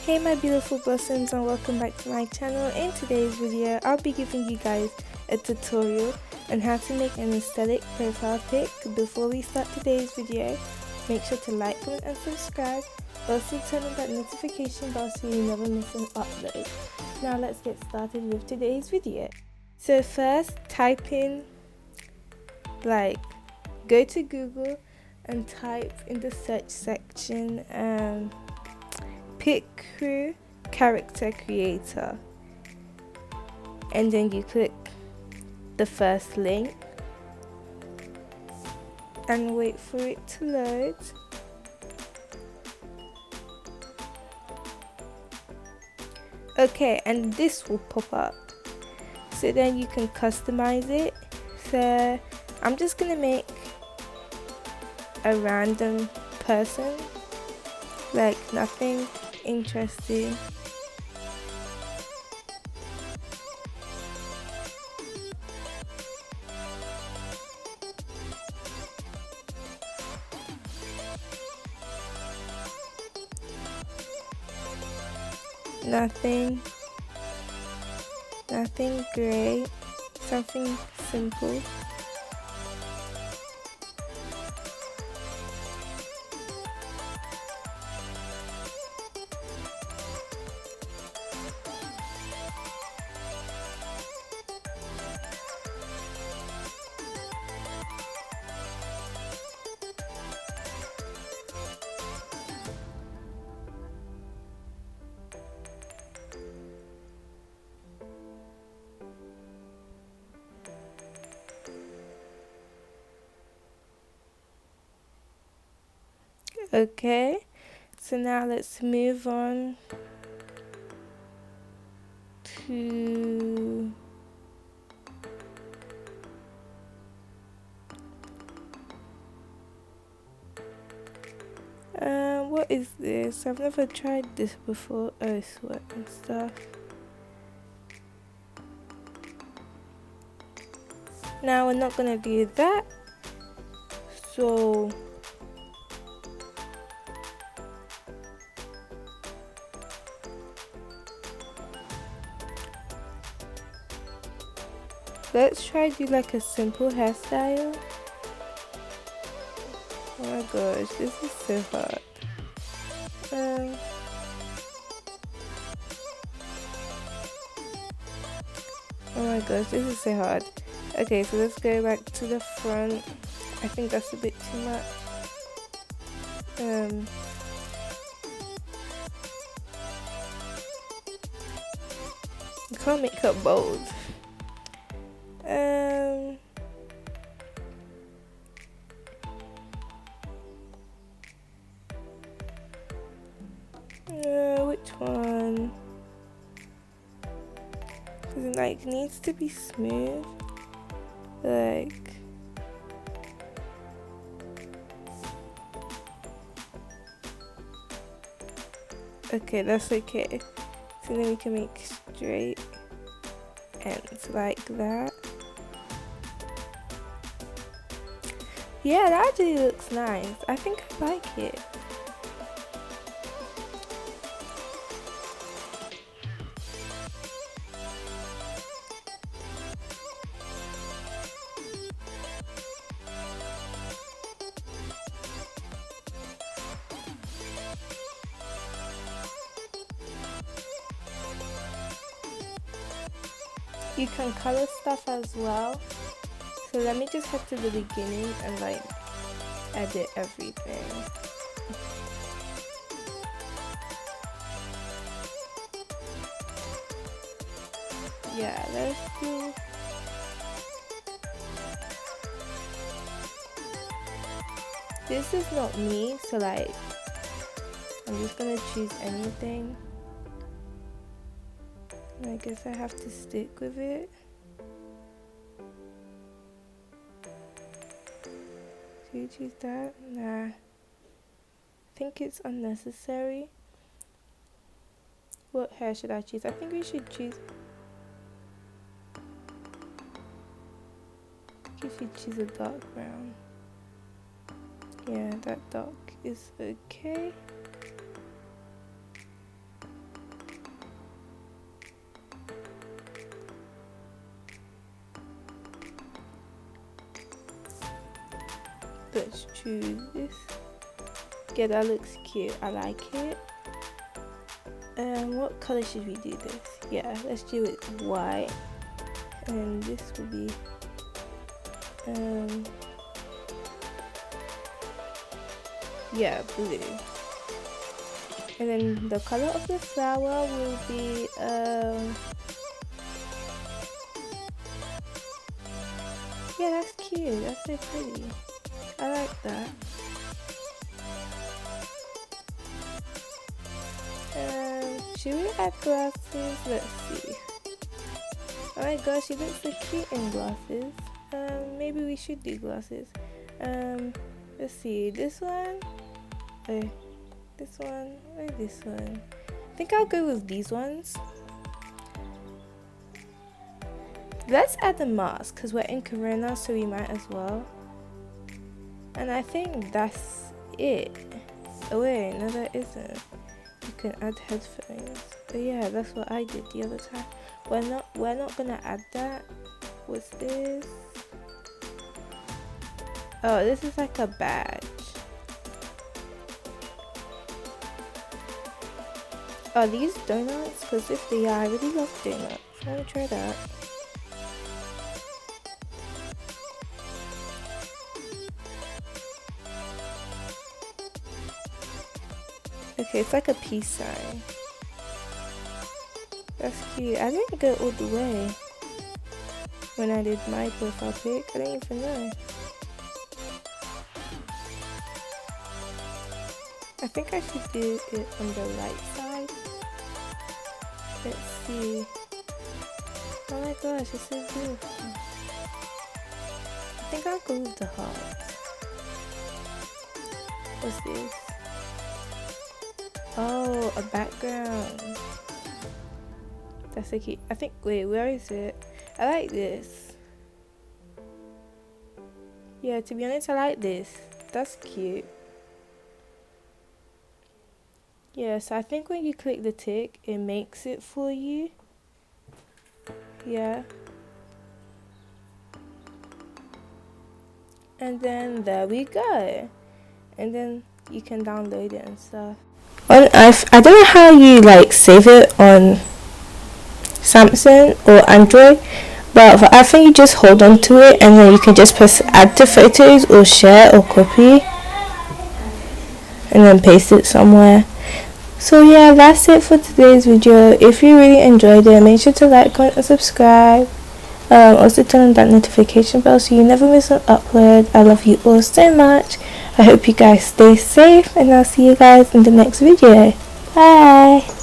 Hey my beautiful blossoms, and welcome back to my channel. In today's video I'll be giving you guys a tutorial on how to make an aesthetic profile pic. Before we start today's video, make sure to like, comment and subscribe. Also turn on that notification bell so you never miss an upload. Now let's get started with today's video. So first type in, go to Google and type in the search section pic crew character creator, and then you click the first link and wait for it to load. Okay, and this will pop up, so then you can customize it. So I'm just gonna make a random person, like nothing interesting. Nothing great, something simple. Okay, so now let's move on to what is this? I've never tried this before. Oh, sweat and stuff. Now we're not gonna do that, so let's try do like a simple hairstyle. Oh my gosh, this is so hard. Oh my gosh, this is so hard. Okay, so let's go back to the front. I think that's a bit too much. You can't make her bold. Which one? Cause it like needs to be smooth. Like, okay, that's okay. So then we can make straight ends like that. Yeah, that actually looks nice. I think I like it. You can color stuff as well. So let me just head to the beginning and like edit everything. Yeah, let's do. This is not me, so like I'm just gonna choose anything. I guess I have to stick with it. Do you choose that? Nah. I think it's unnecessary. What hair should I choose? I think we should choose. I think you should choose a dark brown. Yeah, that dark is okay. let's choose this. Yeah, that looks cute. I like it. What color should we do this? Yeah, let's do it white. And this will be yeah, blue. And then the color of the flower will be yeah, that's cute. That's so pretty. I like that. Should we add glasses? Let's see. Oh my gosh, she looks so cute in glasses. Maybe we should do glasses. Let's see. This one. Oh, this one or this one. I think I'll go with these ones. Let's add the mask because we're in Corona, so we might as well. And I think that's it. Oh wait, no that isn't. You can add headphones. But yeah, that's what I did the other time. We're not gonna add that. What's this? Oh, this is like a badge. Are these donuts? Because if they are, I really love donuts. I want to try that. Okay, it's like a peace sign. That's cute. I didn't go all the way when I did my profile pic. I didn't even know. I think I should do it on the right side. Let's see. Oh my gosh, it's so beautiful. I think I'll go with the heart. What's this? Oh, a background. That's so cute. I think, wait, where is it? I like this. Yeah, to be honest, I like this. That's cute. Yeah, so I think when you click the tick, it makes it for you. Yeah. And then there we go. And then you can download it and stuff. I don't know how you like save it on Samsung or Android, but I think you just hold on to it and then you can just press add to photos or share or copy and then paste it somewhere. So yeah, that's it for today's video. If you really enjoyed it, make sure to like, comment and subscribe. Also turn on that notification bell so you never miss an upload. I love you all so much. I hope you guys stay safe and I'll see you guys in the next video. Bye.